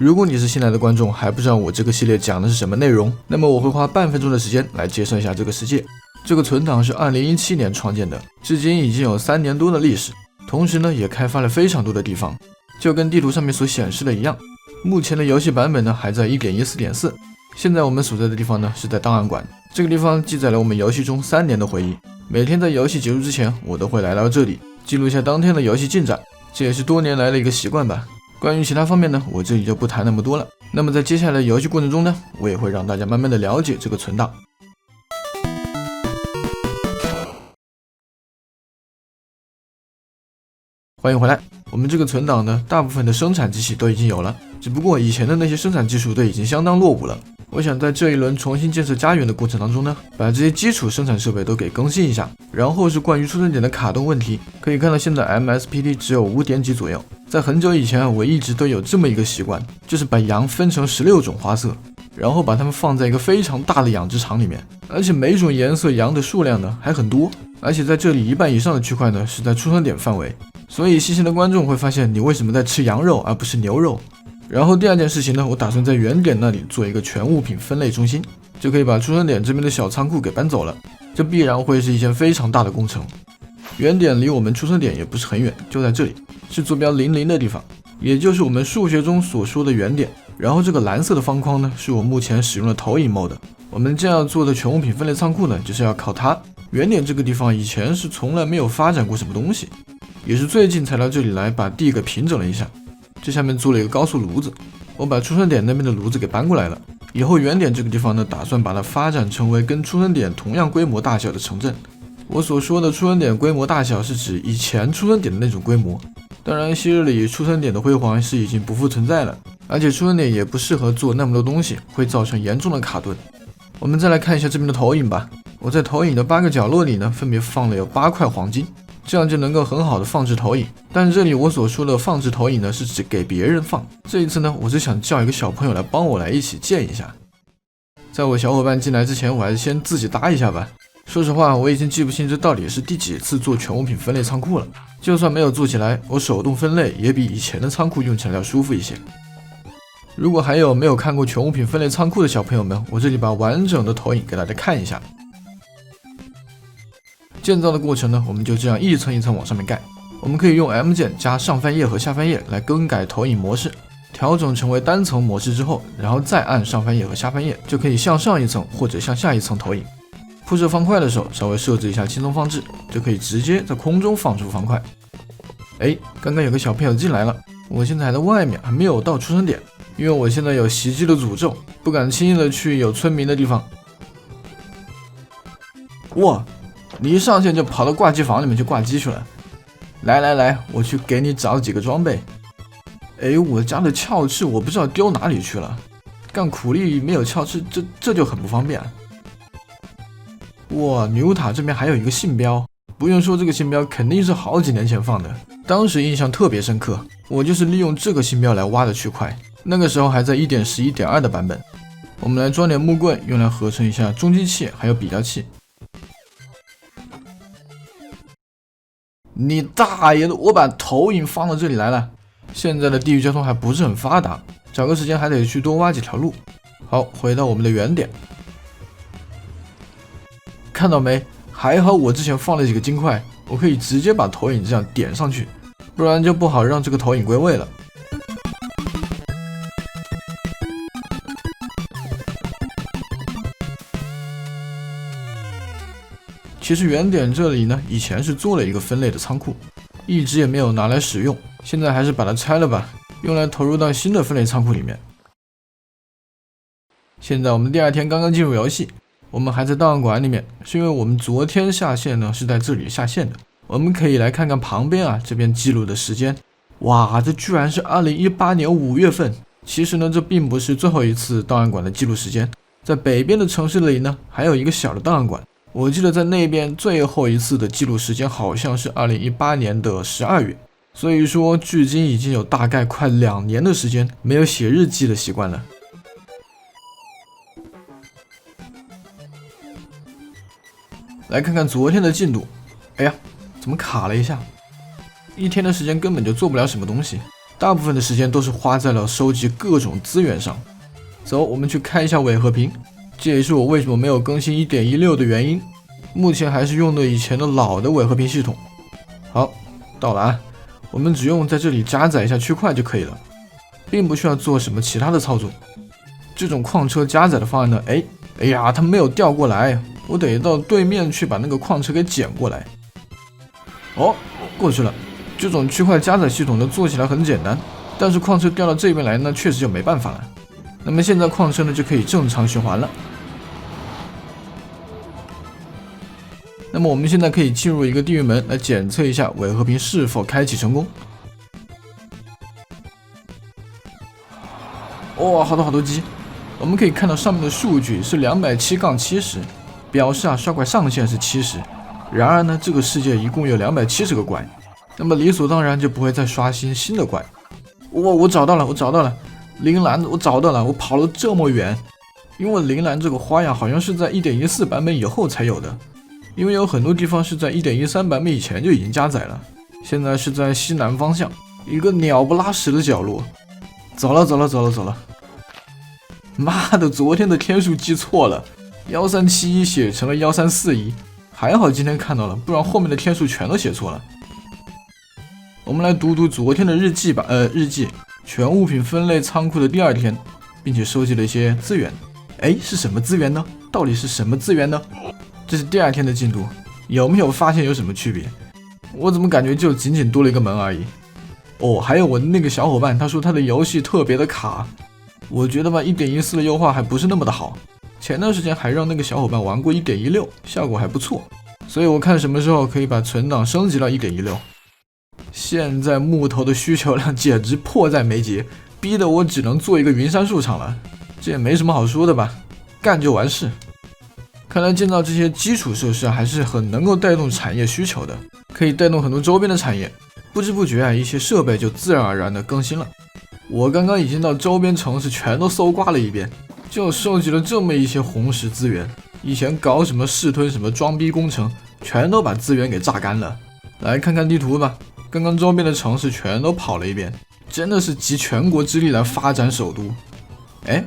如果你是新来的观众，还不知道我这个系列讲的是什么内容，那么我会花半分钟的时间来介绍一下这个世界。这个存档是2017年创建的，至今已经有3年多的历史，同时呢也开发了非常多的地方，就跟地图上面所显示的一样。目前的游戏版本呢还在 1.14.4， 现在我们所在的地方呢是在档案馆，这个地方记载了我们游戏中3年的回忆。每天在游戏结束之前，我都会来到这里记录一下当天的游戏进展，这也是多年来的一个习惯吧。关于其他方面呢，我这里就不谈那么多了。那么在接下来的游戏过程中呢，我也会让大家慢慢的了解这个存档。欢迎回来，我们这个存档呢，大部分的生产机器都已经有了，只不过以前的那些生产技术都已经相当落伍了。我想在这一轮重新建设家园的过程当中呢，把这些基础生产设备都给更新一下。然后是关于出生点的卡顿问题，可以看到现在 MSPT 只有5点几左右。在很久以前我一直都有这么一个习惯，就是把羊分成16种花色，然后把它们放在一个非常大的养殖场里面，而且每种颜色羊的数量呢还很多，而且在这里1半以上的区块呢是在出生点范围，所以细心的观众会发现你为什么在吃羊肉而不是牛肉。然后第二件事情呢，我打算在原点那里做一个全物品分类中心，就可以把出生点这边的小仓库给搬走了，这必然会是一件非常大的工程。原点离我们出生点也不是很远，就在这里，是坐标00的地方，也就是我们数学中所说的原点。然后这个蓝色的方框呢，是我目前使用的投影 mode。我们这样做的全物品分类仓库呢，就是要靠它。原点这个地方以前是从来没有发展过什么东西，也是最近才到这里来把地给平整了一下。这下面做了一个高速炉子，我把出生点那边的炉子给搬过来了。以后原点这个地方呢，打算把它发展成为跟出生点同样规模大小的城镇。我所说的出生点规模大小是指以前出生点的那种规模，当然昔日里出生点的辉煌是已经不复存在了，而且出生点也不适合做那么多东西，会造成严重的卡顿。我们再来看一下这边的投影吧，我在投影的8个角落里呢，分别放了有8块黄金，这样就能够很好的放置投影。但是这里我所说的放置投影呢，是指给别人放。这一次呢，我是想叫一个小朋友来帮我来一起建一下。在我小伙伴进来之前，我还是先自己搭一下吧。说实话，我已经记不清这到底是第几次做全物品分类仓库了。就算没有做起来，我手动分类也比以前的仓库用起来要舒服一些。如果还有没有看过全物品分类仓库的小朋友们，我这里把完整的投影给大家看一下。建造的过程呢，我们就这样一层一层往上面盖。我们可以用 M 键加上翻页和下翻页来更改投影模式，调整成为单层模式之后，然后再按上翻页和下翻页，就可以向上一层或者向下一层投影。铺设方块的时候，稍微设置一下轻松放置，就可以直接在空中放出方块。刚刚有个小朋友进来了，我现在还在外面，还没有到出生点，因为我现在有袭击的诅咒，不敢轻易的去有村民的地方。哇，你一上线就跑到挂机房里面去挂机去了。来，我去给你找几个装备。我家的鞘翅我不知道丢哪里去了，干苦力没有鞘翅，这就很不方便。哇，女巫塔这边还有一个信标，不用说这个信标肯定是好几年前放的，当时印象特别深刻，我就是利用这个信标来挖的区块，那个时候还在 1.11.2 的版本。我们来装点木棍，用来合成一下中继器还有比较器。你大爷的，我把投影放到这里来了。现在的地域交通还不是很发达，找个时间还得去多挖几条路。好，回到我们的原点，看到没？还好我之前放了几个金块，我可以直接把投影这样点上去，不然就不好让这个投影归位了。其实原点这里呢，以前是做了一个分类的仓库，一直也没有拿来使用，现在还是把它拆了吧，用来投入到新的分类仓库里面。现在我们第2天刚刚进入游戏，我们还在档案馆里面，是因为我们昨天下线呢是在这里下线的。我们可以来看看旁边啊，这边记录的时间，哇，这居然是2018年5月份。其实呢，这并不是最后一次档案馆的记录时间，在北边的城市里呢，还有一个小的档案馆。我记得在那边最后一次的记录时间好像是2018年的12月，所以说距今已经有大概快2年的时间没有写日记的习惯了。来看看昨天的进度，怎么卡了一下？1天的时间根本就做不了什么东西，大部分的时间都是花在了收集各种资源上。走，我们去开一下伪和平，这也是我为什么没有更新 1.16 的原因。目前还是用的以前的老的伪和平系统。好，到了啊，我们只用在这里加载一下区块就可以了，并不需要做什么其他的操作。这种矿车加载的方案呢，哎呀，它没有调过来，我得到对面去把那个矿车给捡过来。哦，过去了。这种区块加载系统呢，做起来很简单，但是矿车调到这边来呢，确实就没办法了。那么现在矿车呢就可以正常循环了。那么我们现在可以进入一个地狱门来检测一下伪和平是否开启成功。哇，好多鸡！我们可以看到上面的数据是270-70，表示刷怪上限是70。然而呢，这个世界一共有270个怪，那么理所当然就不会再刷新的怪。我找到了，铃兰我找到了，我跑了这么远，因为铃兰这个花样好像是在 1.14 版本以后才有的。因为有很多地方是在 1.13 版本以前就已经加载了，现在是在西南方向一个鸟不拉屎的角落。走了，妈的，昨天的天数记错了，1371写成了1341，还好今天看到了，不然后面的天数全都写错了。我们来读昨天的日记吧，全物品分类仓库的第2天，并且收集了一些资源。是什么资源呢？到底是什么资源呢？这是第2天的进度，有没有发现有什么区别？我怎么感觉就仅仅多了一个门而已？还有我的那个小伙伴，他说他的游戏特别的卡，我觉得吧 1.14 的优化还不是那么的好。前段时间还让那个小伙伴玩过 1.16， 效果还不错，所以我看什么时候可以把存档升级到 1.16。现在木头的需求量简直迫在眉睫，逼得我只能做一个云杉树场了，这也没什么好说的吧，干就完事。看来建造这些基础设施还是很能够带动产业需求的，可以带动很多周边的产业。不知不觉一些设备就自然而然的更新了。我刚刚已经到周边城市全都搜刮了一遍，就收集了这么一些红石资源。以前搞什么试吞什么装逼工程，全都把资源给榨干了。来看看地图吧，刚刚周边的城市全都跑了一遍，真的是集全国之力来发展首都。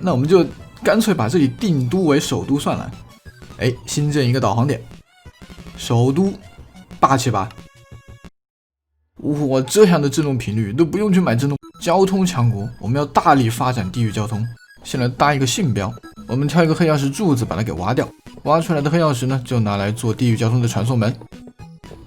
那我们就干脆把这里定都为首都算了。新建一个导航点，首都，霸气吧！这样的震动频率都不用去买震动。交通强国，我们要大力发展地域交通。先来搭一个信标，我们挑一个黑曜石柱子把它给挖掉，挖出来的黑曜石呢，就拿来做地域交通的传送门。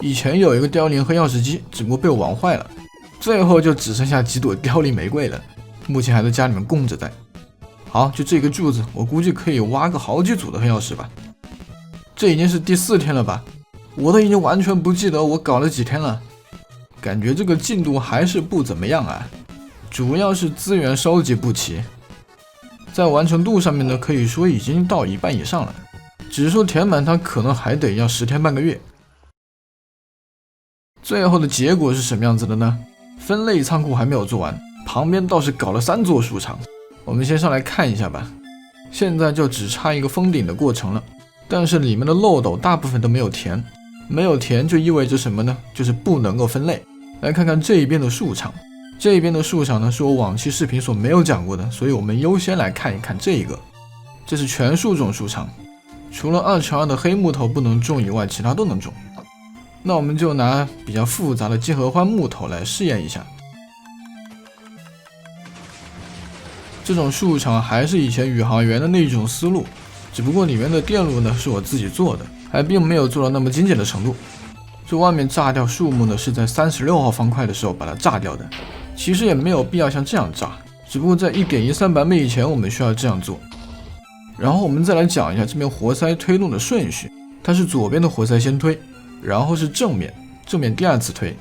以前有一个凋零黑曜石机，只不过被我玩坏了，最后就只剩下几朵凋零玫瑰了，目前还在家里面供着在。好，就这个柱子，我估计可以挖个好几组的黑曜石吧。这已经是第4天了吧，我都已经完全不记得我搞了几天了，感觉这个进度还是不怎么样啊，主要是资源收集不齐。在完成度上面呢，可以说已经到1半以上了，只是说填满它可能还得要10天半个月。最后的结果是什么样子的呢？分类仓库还没有做完，旁边倒是搞了3座树场。我们先上来看一下吧，现在就只差一个封顶的过程了，但是里面的漏斗大部分都没有填，没有填就意味着什么呢？就是不能够分类。来看看这一边的树场，这边的树场呢是我往期视频所没有讲过的，所以我们优先来看一看这个。这是全树种树场，除了2×2的黑木头不能种以外，其他都能种。那我们就拿比较复杂的金合欢木头来试验一下。这种树场还是以前宇航员的那种思路，只不过里面的电路呢是我自己做的，还并没有做到那么精简的程度。这外面炸掉树木呢是在36号方块的时候把它炸掉的，其实也没有必要像这样炸，只不过在 1.13 版本以前我们需要这样做。然后我们再来讲一下这边活塞推动的顺序，它是左边的活塞先推，然后是正面第2次推，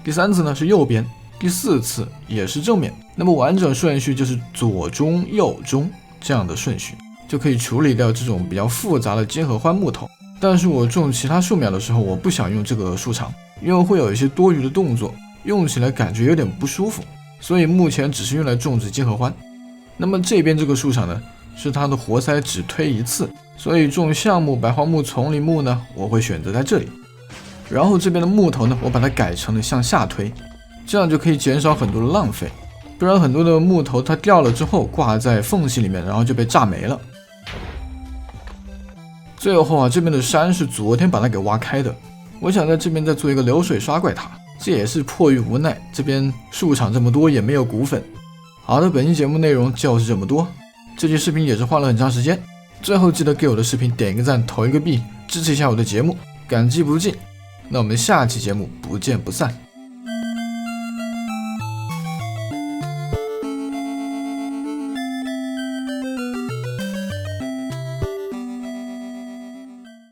第3次呢是右边，第4次也是正面。那么完整顺序就是左中右中这样的顺序，就可以处理掉这种比较复杂的金合欢木头。但是我种其他树苗的时候，我不想用这个树场，因为会有一些多余的动作，用起来感觉有点不舒服，所以目前只是用来种植金合欢。那么这边这个树场呢，是它的活塞只推1次，所以种橡木、白桦木、丛林木呢，我会选择在这里。然后这边的木头呢，我把它改成了向下推，这样就可以减少很多的浪费。不然很多的木头它掉了之后挂在缝隙里面，然后就被炸没了。最后啊，这边的山是昨天把它给挖开的，我想在这边再做一个流水刷怪塔，这也是迫于无奈，这边树场这么多也没有骨粉。好的，本期节目内容就是这么多，这期视频也是花了很长时间，最后记得给我的视频点一个赞，投一个币，支持一下我的节目，感激不尽。那我们下期节目不见不散。